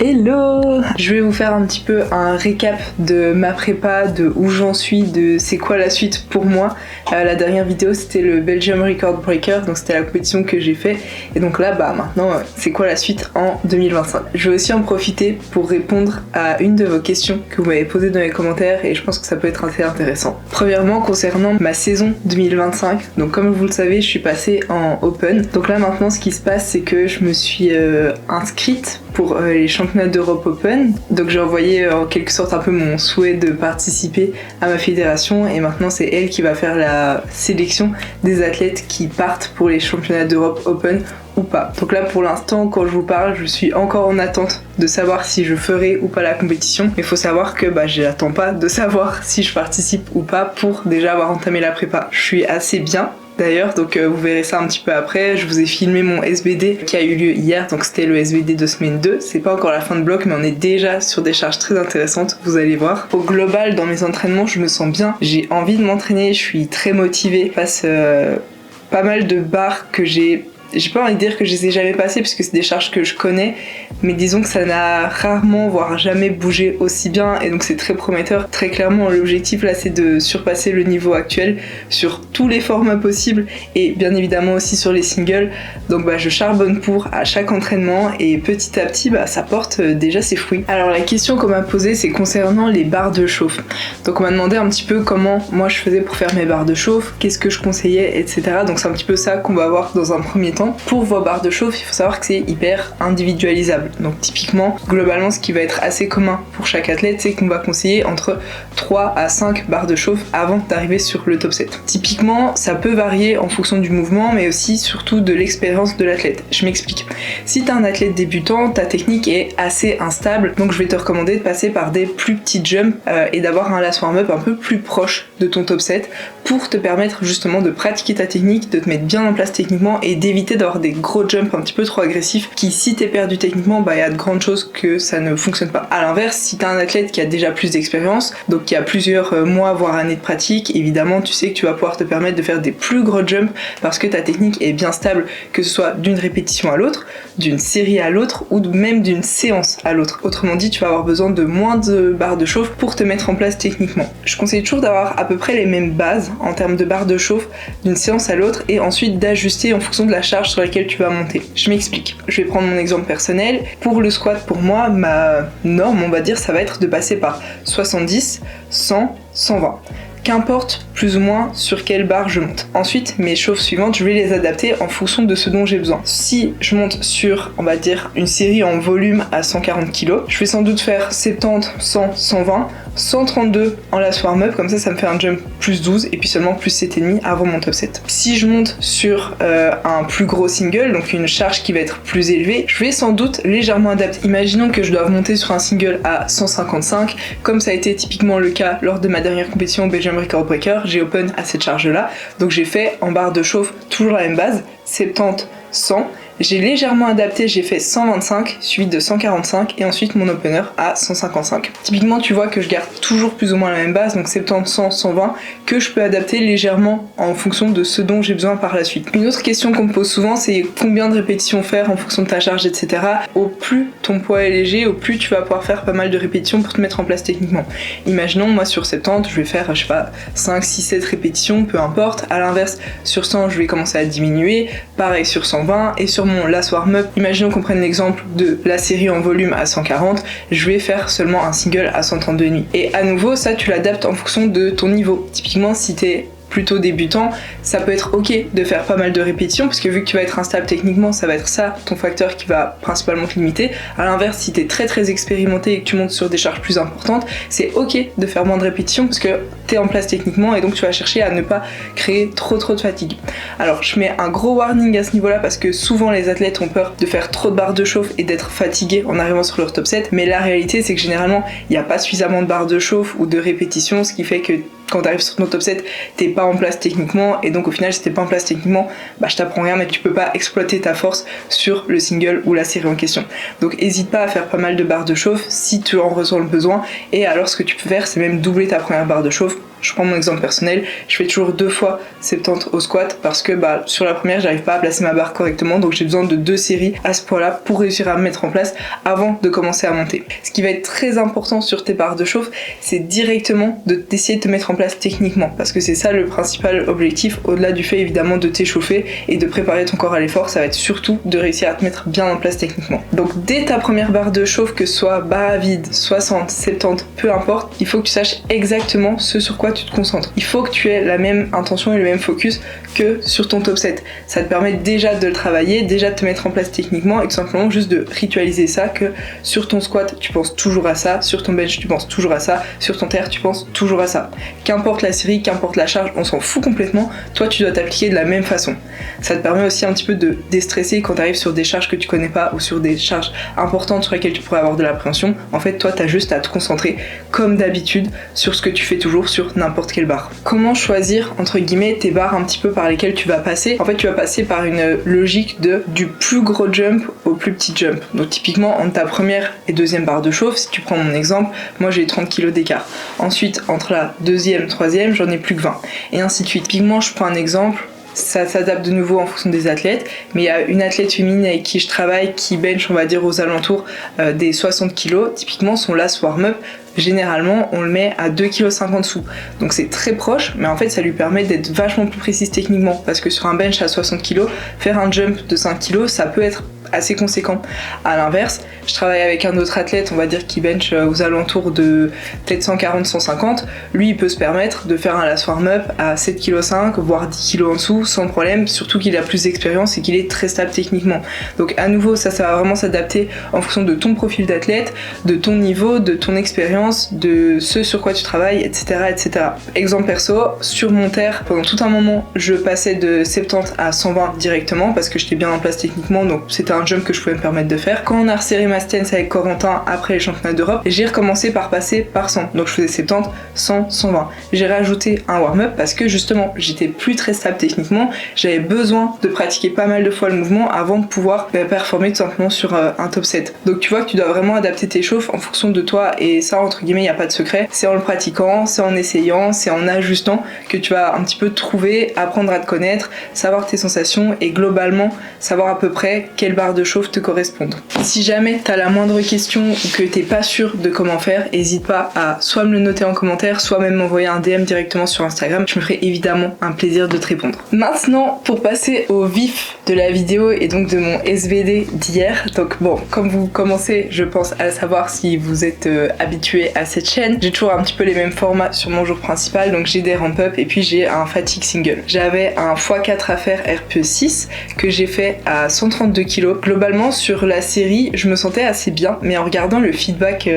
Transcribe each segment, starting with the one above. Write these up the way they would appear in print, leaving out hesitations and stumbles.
Hello! Je vais vous faire un petit peu un récap de ma prépa, de où j'en suis, de c'est quoi la suite pour moi. La dernière vidéo c'était le Belgium Record Breaker, donc c'était la compétition que j'ai fait. Et donc là maintenant c'est quoi la suite en 2025. Je vais aussi en profiter pour répondre à une de vos questions que vous m'avez posées dans les commentaires et je pense que ça peut être assez intéressant. Premièrement concernant ma saison 2025, donc comme vous le savez je suis passée en Open. Donc là maintenant ce qui se passe c'est que je me suis inscrite pour les championnats d'Europe Open. Donc j'ai envoyé en quelque sorte un peu mon souhait de participer à ma fédération et maintenant c'est elle qui va faire la sélection des athlètes qui partent pour les championnats d'Europe Open ou pas. Donc là pour l'instant quand je vous parle je suis encore en attente de savoir si je ferai ou pas la compétition. Mais il faut savoir que j'attends pas de savoir si je participe ou pas pour déjà avoir entamé la prépa. Je suis assez bien d'ailleurs, donc vous verrez ça un petit peu après. Je vous ai filmé mon SBD qui a eu lieu hier, donc c'était le SBD de semaine 2. C'est pas encore la fin de bloc, mais on est déjà sur des charges très intéressantes, vous allez voir. Au global, dans mes entraînements, je me sens bien. J'ai envie de m'entraîner, je suis très motivée. Je passe pas mal de barres que j'ai pas envie de dire que je les ai jamais passées parce que c'est des charges que je connais, mais disons que ça n'a rarement voire jamais bougé aussi bien et donc c'est très prometteur. Très clairement l'objectif là c'est de surpasser le niveau actuel sur tous les formats possibles et bien évidemment aussi sur les singles. Donc je charbonne pour à chaque entraînement et petit à petit ça porte déjà ses fruits. Alors la question qu'on m'a posée c'est concernant les barres de chauffe. Donc on m'a demandé un petit peu comment moi je faisais pour faire mes barres de chauffe, qu'est-ce que je conseillais, etc. Donc c'est un petit peu ça qu'on va voir dans un premier temps. Pour vos barres de chauffe, il faut savoir que c'est hyper individualisable. Donc typiquement, globalement, ce qui va être assez commun pour chaque athlète, c'est qu'on va conseiller entre 3 à 5 barres de chauffe avant d'arriver sur le top 7. Typiquement, ça peut varier en fonction du mouvement, mais aussi surtout de l'expérience de l'athlète. Je m'explique. Si t'es un athlète débutant, ta technique est assez instable, donc je vais te recommander de passer par des plus petits jumps et d'avoir un last warm-up un peu plus proche de ton top 7 pour te permettre justement de pratiquer ta technique, de te mettre bien en place techniquement et d'éviter d'avoir des gros jumps un petit peu trop agressifs qui, si t'es perdu techniquement, il y a de grandes chances que ça ne fonctionne pas. À l'inverse, si t'es un athlète qui a déjà plus d'expérience, donc qui a plusieurs mois voire années de pratique, évidemment tu sais que tu vas pouvoir te permettre de faire des plus gros jumps parce que ta technique est bien stable, que ce soit d'une répétition à l'autre, d'une série à l'autre ou même d'une séance à l'autre. Autrement dit, tu vas avoir besoin de moins de barres de chauffe pour te mettre en place techniquement. Je conseille toujours d'avoir à peu près les mêmes bases en termes de barres de chauffe d'une séance à l'autre et ensuite d'ajuster en fonction de la charge sur laquelle tu vas monter. Je m'explique. Je vais prendre mon exemple personnel. Pour le squat, pour moi, ma norme, on va dire, ça va être de passer par 70, 100, 120. Qu'importe plus ou moins sur quelle barre je monte. Ensuite, mes chauffes suivantes, je vais les adapter en fonction de ce dont j'ai besoin. Si je monte sur, on va dire, une série en volume à 140 kg, je vais sans doute faire 70, 100, 120, 132 en last warm-up, comme ça me fait un jump plus 12 et puis seulement plus 7,5 avant mon top 7. Si je monte sur un plus gros single, donc une charge qui va être plus élevée, je vais sans doute légèrement adapter. Imaginons que je doive monter sur un single à 155, comme ça a été typiquement le cas lors de ma dernière compétition au Belgium Record Breaker, j'ai open à cette charge là, donc j'ai fait en barre de chauffe toujours la même base, 70, 100. J'ai légèrement adapté, j'ai fait 125, suivi de 145 et ensuite mon opener à 155. Typiquement tu vois que je garde toujours plus ou moins la même base, donc 70, 100, 120, que je peux adapter légèrement en fonction de ce dont j'ai besoin par la suite. Une autre question qu'on me pose souvent c'est combien de répétitions faire en fonction de ta charge, etc. Au plus ton poids est léger, au plus tu vas pouvoir faire pas mal de répétitions pour te mettre en place techniquement. Imaginons moi sur 70 je vais faire 5, 6, 7 répétitions, peu importe. À l'inverse sur 100 je vais commencer à diminuer, pareil sur 120 et sur mon last warm-up, imaginons qu'on prenne l'exemple de la série en volume à 140, je vais faire seulement un single à 132,5. Et à nouveau, ça tu l'adaptes en fonction de ton niveau. Typiquement, si t'es plutôt débutant, ça peut être ok de faire pas mal de répétitions parce que vu que tu vas être instable techniquement, ça va être ça ton facteur qui va principalement te limiter. À l'inverse, si t'es très expérimenté et que tu montes sur des charges plus importantes, c'est ok de faire moins de répétitions parce que t'es en place techniquement et donc tu vas chercher à ne pas créer trop de fatigue. Alors je mets un gros warning à ce niveau là parce que souvent les athlètes ont peur de faire trop de barres de chauffe et d'être fatigués en arrivant sur leur top 7, mais la réalité c'est que généralement il n'y a pas suffisamment de barres de chauffe ou de répétitions, ce qui fait que quand t'arrives sur ton top 7, t'es pas en place techniquement et donc au final si t'es pas en place techniquement, je t'apprends rien mais tu peux pas exploiter ta force sur le single ou la série en question. Donc hésite pas à faire pas mal de barres de chauffe si tu en ressens le besoin et alors ce que tu peux faire c'est même doubler ta première barre de chauffe je prends mon exemple personnel, je fais toujours 2 fois 70 au squat parce que sur la première j'arrive pas à placer ma barre correctement, donc j'ai besoin de 2 séries à ce point-là pour réussir à me mettre en place avant de commencer à monter. Ce qui va être très important sur tes barres de chauffe, c'est directement d'essayer de te mettre en place techniquement, parce que c'est ça le principal objectif, au-delà du fait évidemment de t'échauffer et de préparer ton corps à l'effort, ça va être surtout de réussir à te mettre bien en place techniquement. Donc dès ta première barre de chauffe, que ce soit barre à vide, 60, 70, peu importe, il faut que tu saches exactement ce sur quoi tu te concentres. Il faut que tu aies la même intention et le même focus que sur ton top set. Ça te permet déjà de le travailler, déjà de te mettre en place techniquement et tout simplement juste de ritualiser ça, que sur ton squat tu penses toujours à ça, sur ton bench tu penses toujours à ça, sur ton terre tu penses toujours à ça. Qu'importe la série, qu'importe la charge, on s'en fout complètement, toi tu dois t'appliquer de la même façon. Ça te permet aussi un petit peu de déstresser quand tu arrives sur des charges que tu connais pas ou sur des charges importantes sur lesquelles tu pourrais avoir de l'appréhension. En fait toi t'as juste à te concentrer comme d'habitude sur ce que tu fais toujours sur n'importe quelle barre. Comment choisir entre guillemets tes barres un petit peu par lesquelles tu vas passer? En fait tu vas passer par une logique du plus gros jump au plus petit jump. Donc typiquement entre ta première et deuxième barre de chauffe, si tu prends mon exemple, moi j'ai 30 kg d'écart. Ensuite entre la deuxième, troisième, j'en ai plus que 20. Et ainsi de suite. Typiquement je prends un exemple, ça s'adapte de nouveau en fonction des athlètes, mais il y a une athlète féminine avec qui je travaille qui bench on va dire aux alentours des 60 kg. Typiquement son last warm-up, généralement on le met à 2,50 kg dessous. Donc c'est très proche, mais en fait ça lui permet d'être vachement plus précise techniquement, parce que sur un bench à 60 kg, faire un jump de 5 kg, ça peut être assez conséquent. À l'inverse, je travaille avec un autre athlète, on va dire qui bench aux alentours de peut-être 140-150. Lui, il peut se permettre de faire un last warm-up à 7,5 kg, voire 10 kg en dessous, sans problème, surtout qu'il a plus d'expérience et qu'il est très stable techniquement. Donc à nouveau, ça va vraiment s'adapter en fonction de ton profil d'athlète, de ton niveau, de ton expérience, de ce sur quoi tu travailles, etc., etc. Exemple perso, sur mon terre, pendant tout un moment, je passais de 70 à 120 directement parce que j'étais bien en place techniquement, donc c'était un jump que je pouvais me permettre de faire. Quand on a resserré ma stance avec Corentin après les championnats d'Europe, j'ai recommencé par passer par 100. Donc je faisais 70, 100, 120. J'ai rajouté un warm-up parce que justement j'étais plus très stable techniquement, j'avais besoin de pratiquer pas mal de fois le mouvement avant de pouvoir performer tout simplement sur un top set. Donc tu vois que tu dois vraiment adapter tes chauffes en fonction de toi, et ça entre guillemets il n'y a pas de secret, c'est en le pratiquant, c'est en essayant, c'est en ajustant que tu vas un petit peu trouver, apprendre à te connaître, savoir tes sensations et globalement savoir à peu près quelle barre de chauffe te correspondent. Si jamais t'as la moindre question ou que t'es pas sûr de comment faire, n'hésite pas à soit me le noter en commentaire, soit même m'envoyer un DM directement sur Instagram, je me ferai évidemment un plaisir de te répondre. Maintenant, pour passer au vif de la vidéo et donc de mon SVD d'hier, donc bon, comme vous commencez je pense à le savoir si vous êtes habitué à cette chaîne, j'ai toujours un petit peu les mêmes formats sur mon jour principal, donc j'ai des ramp-up et puis j'ai un fatigue single. J'avais un x4 à faire RPE6 que j'ai fait à 132 kg. Globalement sur la série je me sentais assez bien, mais en regardant le feedback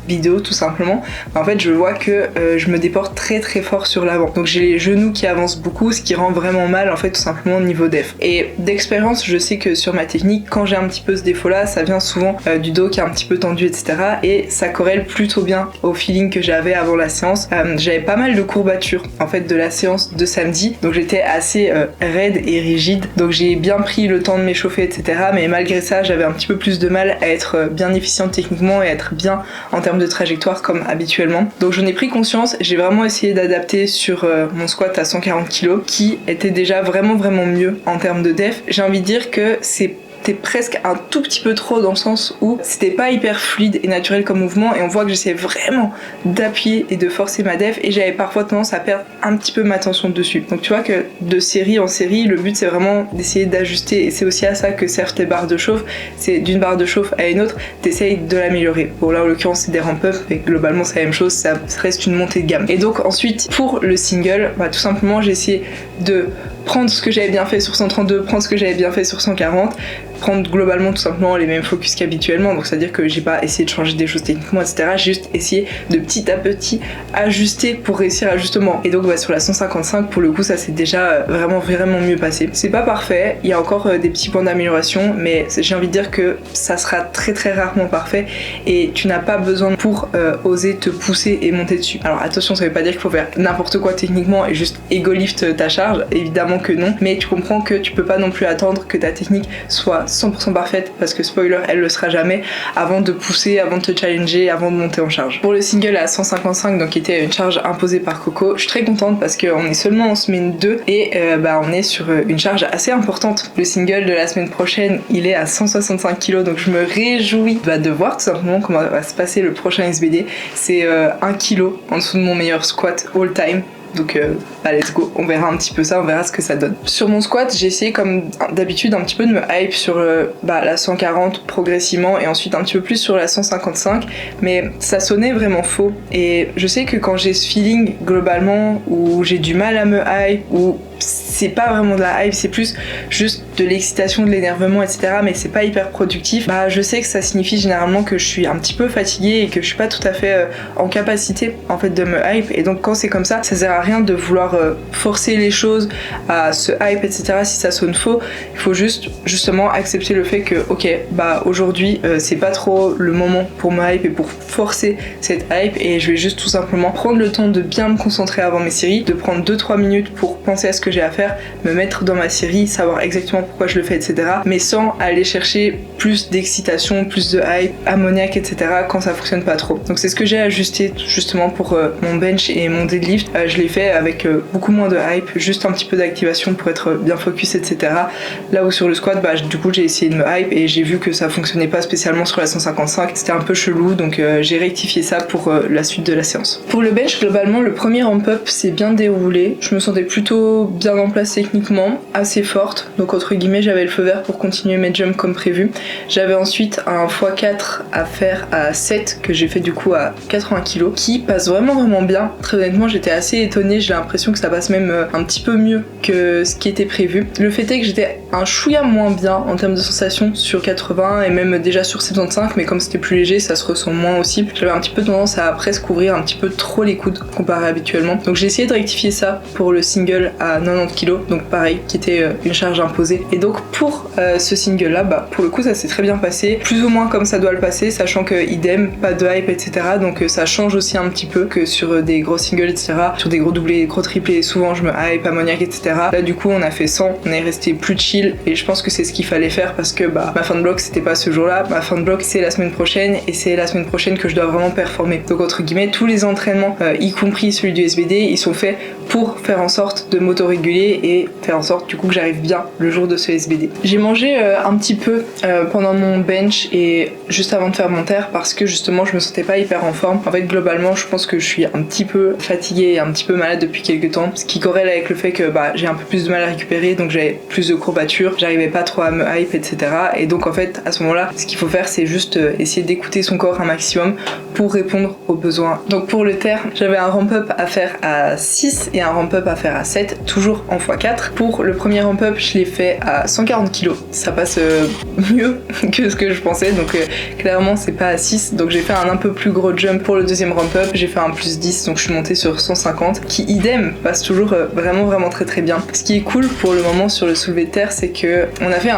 vidéo tout simplement, en fait je vois que je me déporte très très fort sur l'avant, donc j'ai les genoux qui avancent beaucoup, ce qui rend vraiment mal en fait tout simplement au niveau def. Et d'expérience je sais que sur ma technique, quand j'ai un petit peu ce défaut là, ça vient souvent du dos qui est un petit peu tendu, etc., et ça corrèle plutôt bien au feeling que j'avais avant la séance. J'avais pas mal de courbatures en fait de la séance de samedi, donc j'étais assez raide et rigide, donc j'ai bien pris le temps de m'échauffer, etc., mais malgré ça j'avais un petit peu plus de mal à être bien efficiente techniquement et à être bien en termes de trajectoire comme habituellement. Donc j'en ai pris conscience, j'ai vraiment essayé d'adapter sur mon squat à 140 kg qui était déjà vraiment mieux en termes de def. J'ai envie de dire que c'était presque un tout petit peu trop, dans le sens où c'était pas hyper fluide et naturel comme mouvement, et on voit que j'essayais vraiment d'appuyer et de forcer ma def et j'avais parfois tendance à perdre un petit peu ma tension dessus. Donc tu vois que de série en série, le but c'est vraiment d'essayer d'ajuster, et c'est aussi à ça que servent tes barres de chauffe, c'est d'une barre de chauffe à une autre, t'essayes de l'améliorer. Bon là en l'occurrence c'est des ramp-up, mais globalement c'est la même chose, ça reste une montée de gamme. Et donc ensuite pour le single, tout simplement j'ai essayé de prendre ce que j'avais bien fait sur 132, prendre ce que j'avais bien fait sur 140, prendre globalement tout simplement les mêmes focus qu'habituellement, donc c'est à dire que j'ai pas essayé de changer des choses techniquement, etc., j'ai juste essayé de petit à petit ajuster pour réussir à justement. Et donc sur la 155 pour le coup ça s'est déjà vraiment mieux passé. C'est pas parfait, il y a encore des petits points d'amélioration, mais j'ai envie de dire que ça sera très rarement parfait et tu n'as pas besoin pour oser te pousser et monter dessus. Alors attention, ça veut pas dire qu'il faut faire n'importe quoi techniquement et juste ego lift ta charge, évidemment évidemment que non, mais tu comprends que tu peux pas non plus attendre que ta technique soit 100% parfaite, parce que spoiler, elle le sera jamais, avant de pousser, avant de te challenger, avant de monter en charge. Pour le single à 155, donc qui était une charge imposée par Coco, je suis très contente parce qu'on est seulement en semaine 2 et on est sur une charge assez importante. Le single de la semaine prochaine, il est à 165 kg, donc je me réjouis de voir tout simplement comment va se passer le prochain SBD. C'est 1 kg en dessous de mon meilleur squat all time. Donc let's go, on verra un petit peu ça, on verra ce que ça donne. Sur mon squat, j'ai essayé comme d'habitude un petit peu de me hype sur la 140 progressivement et ensuite un petit peu plus sur la 155, mais ça sonnait vraiment faux. Et je sais que quand j'ai ce feeling globalement où j'ai du mal à me hype, ou c'est pas vraiment de la hype, c'est plus juste de l'excitation, de l'énervement, etc. mais c'est pas hyper productif, je sais que ça signifie généralement que je suis un petit peu fatiguée et que je suis pas tout à fait en capacité en fait de me hype. Et donc quand c'est comme ça sert à rien de vouloir forcer les choses à se hype, etc. si ça sonne faux. Il faut justement accepter le fait que ok, aujourd'hui c'est pas trop le moment pour me hype et pour forcer cette hype, et je vais juste tout simplement prendre le temps de bien me concentrer avant mes séries, de prendre 2-3 minutes pour penser à ce que j'ai à faire, me mettre dans ma série, savoir exactement pourquoi je le fais, etc. mais sans aller chercher plus d'excitation, plus de hype, ammoniaque, etc. quand ça fonctionne pas trop. Donc c'est ce que j'ai ajusté justement pour mon bench et mon deadlift. Je l'ai fait avec beaucoup moins de hype, juste un petit peu d'activation pour être bien focus, etc. Là où sur le squat, du coup j'ai essayé de me hype et j'ai vu que ça fonctionnait pas spécialement sur la 155, c'était un peu chelou, donc j'ai rectifié ça pour la suite de la séance. Pour le bench, globalement le premier ramp up s'est bien déroulé, je me sentais plutôt bien en place techniquement, assez forte, donc entre guillemets j'avais le feu vert pour continuer mes jumps comme prévu. J'avais ensuite un x4 à faire à 7 que j'ai fait du coup à 80 kg qui passe vraiment bien. Très honnêtement j'étais assez étonnée, j'ai l'impression que ça passe même un petit peu mieux que ce qui était prévu. Le fait est que j'étais un chouïa moins bien en termes de sensations sur 80 et même déjà sur 75, mais comme c'était plus léger ça se ressent moins aussi. J'avais un petit peu tendance à presque couvrir un petit peu trop les coudes comparé habituellement, donc j'ai essayé de rectifier ça pour le single à 90 kg, donc pareil, qui était une charge imposée. Et donc pour ce single là, pour le coup ça s'est très bien passé, plus ou moins comme ça doit le passer, sachant que idem, pas de hype, etc. donc ça change aussi un petit peu que sur des gros singles, etc. Sur des gros doublés, gros triplés, souvent je me hype, ammoniaque, etc. Là du coup on a fait 100, on est resté plus chill et je pense que c'est ce qu'il fallait faire parce que ma fin de bloc c'était pas ce jour là, ma fin de bloc c'est la semaine prochaine et c'est la semaine prochaine que je dois vraiment performer. Donc entre guillemets tous les entraînements, y compris celui du SBD, ils sont faits pour faire en sorte de m'auto-réguler et faire en sorte du coup que j'arrive bien le jour de ce SBD. J'ai mangé un petit peu pendant mon bench et juste avant de faire mon terre parce que justement je me sentais pas hyper en forme. En fait globalement je pense que je suis un petit peu fatiguée et un petit peu malade depuis quelques temps, ce qui corrèle avec le fait que j'ai un peu plus de mal à récupérer, donc j'avais plus de courbatures, j'arrivais pas trop à me hype, etc. Et donc en fait à ce moment là ce qu'il faut faire c'est juste essayer d'écouter son corps un maximum pour répondre aux besoins. Donc pour le terre j'avais un ramp up à faire à 6 et un ramp up à faire à 7, toujours en x4. Pour le premier ramp up je l'ai fait à 140 kg, ça passe mieux que ce que je pensais, donc clairement c'est pas à 6, donc j'ai fait un peu plus gros jump pour le deuxième ramp up, j'ai fait un plus 10, donc je suis montée sur 150 qui idem passe toujours vraiment très bien. Ce qui est cool pour le moment sur le soulevé de terre c'est que on a fait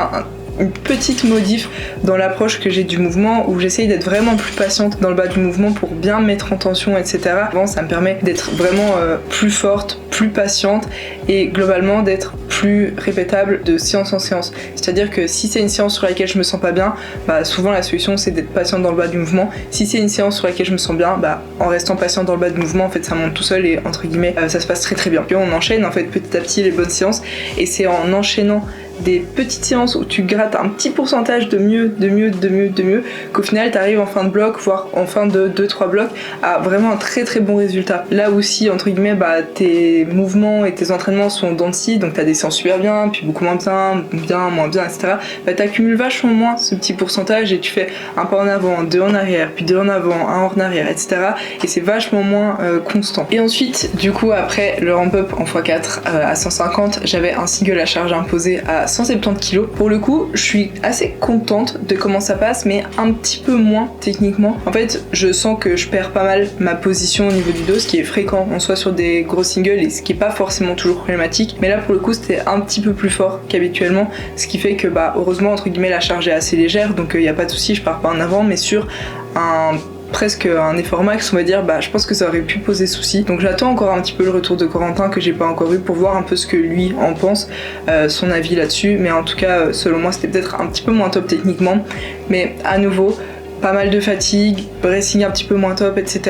une petite modif dans l'approche que j'ai du mouvement où j'essaye d'être vraiment plus patiente dans le bas du mouvement pour bien me mettre en tension, etc. Bon, ça me permet d'être vraiment plus forte, plus patiente et globalement d'être plus répétable de séance en séance. C'est-à-dire que si c'est une séance sur laquelle je me sens pas bien, souvent la solution c'est d'être patiente dans le bas du mouvement. Si c'est une séance sur laquelle je me sens bien, en restant patiente dans le bas du mouvement, en fait ça monte tout seul et entre guillemets ça se passe très bien. Puis on enchaîne en fait petit à petit les bonnes séances et c'est en enchaînant des petites séances où tu grattes un petit pourcentage de mieux qu'au final t'arrives en fin de bloc, voire en fin de 2-3 blocs à vraiment un très bon résultat. Là aussi entre guillemets tes mouvements et tes entraînements sont dans le scie, donc t'as des séances super bien, puis beaucoup moins bien, moins bien, etc. T'accumules vachement moins ce petit pourcentage et tu fais un pas en avant, 2 en arrière, puis 2 en avant, 1 en arrière, etc. Et c'est vachement moins constant. Et ensuite du coup après le ramp up en x4 à 150, j'avais un single à charge imposé à 170 kg. Pour le coup, je suis assez contente de comment ça passe, mais un petit peu moins techniquement. En fait, je sens que je perds pas mal ma position au niveau du dos, ce qui est fréquent en soit sur des gros singles et ce qui est pas forcément toujours problématique. Mais là, pour le coup, c'était un petit peu plus fort qu'habituellement, ce qui fait que, heureusement, entre guillemets, la charge est assez légère, donc il n'y a pas de souci, je pars pas en avant, mais sur un presque un effort max, on va dire, je pense que ça aurait pu poser souci. Donc j'attends encore un petit peu le retour de Corentin que j'ai pas encore eu pour voir un peu ce que lui en pense, son avis là-dessus. Mais en tout cas, selon moi, c'était peut-être un petit peu moins top techniquement. Mais à nouveau, pas mal de fatigue, bracing un petit peu moins top, etc.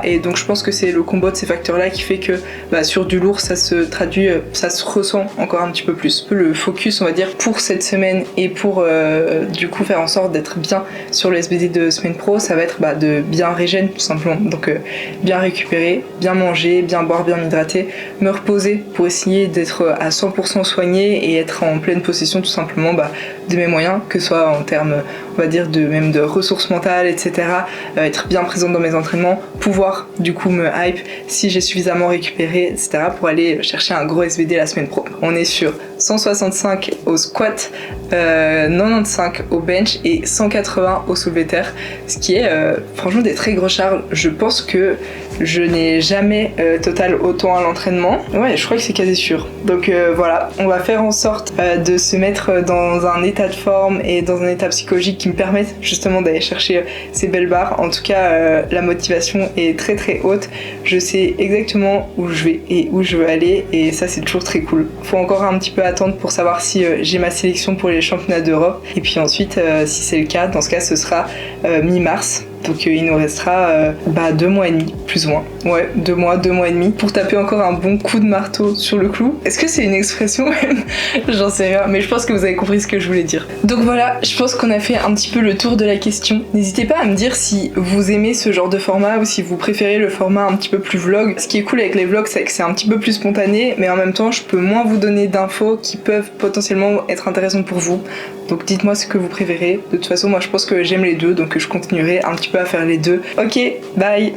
Et donc je pense que c'est le combo de ces facteurs-là qui fait que sur du lourd, ça se traduit, ça se ressent encore un petit peu plus. Le focus, on va dire, pour cette semaine et pour du coup faire en sorte d'être bien sur le SBD de semaine pro, ça va être de bien régène tout simplement. Donc bien récupérer, bien manger, bien boire, bien m'hydrater, me reposer pour essayer d'être à 100% soigné et être en pleine possession tout simplement de mes moyens, que ce soit en termes, on va dire, même de ressources mentales, etc. Être bien présente dans mes entraînements, pouvoir du coup me hype si j'ai suffisamment récupéré, etc. pour aller chercher un gros SBD la semaine pro. On est sur 165 au squat, 95 au bench et 180 au soulevé de terre, ce qui est franchement des très gros charges. Je pense que je n'ai jamais total autant à l'entraînement. Ouais, je crois que c'est quasi sûr. Donc voilà, on va faire en sorte de se mettre dans un état de forme et dans un état psychologique qui me permette justement d'aller chercher ces belles barres. En tout cas, la motivation est très très haute. Je sais exactement où je vais et où je veux aller et ça c'est toujours très cool. Faut encore un petit peu attendre pour savoir si j'ai ma sélection pour les championnats d'Europe et puis ensuite si c'est le cas, dans ce cas ce sera mi-mars. Donc il nous restera 2 mois et demi, plus ou moins. Ouais, 2 mois et demi, pour taper encore un bon coup de marteau sur le clou. Est-ce que c'est une expression même? J'en sais rien, mais je pense que vous avez compris ce que je voulais dire. Donc voilà, je pense qu'on a fait un petit peu le tour de la question. N'hésitez pas à me dire si vous aimez ce genre de format ou si vous préférez le format un petit peu plus vlog. Ce qui est cool avec les vlogs, c'est que c'est un petit peu plus spontané, mais en même temps, je peux moins vous donner d'infos qui peuvent potentiellement être intéressantes pour vous. Donc dites-moi ce que vous préférez. De toute façon, moi je pense que j'aime les deux, donc je continuerai un petit peu à faire les deux. Ok, bye!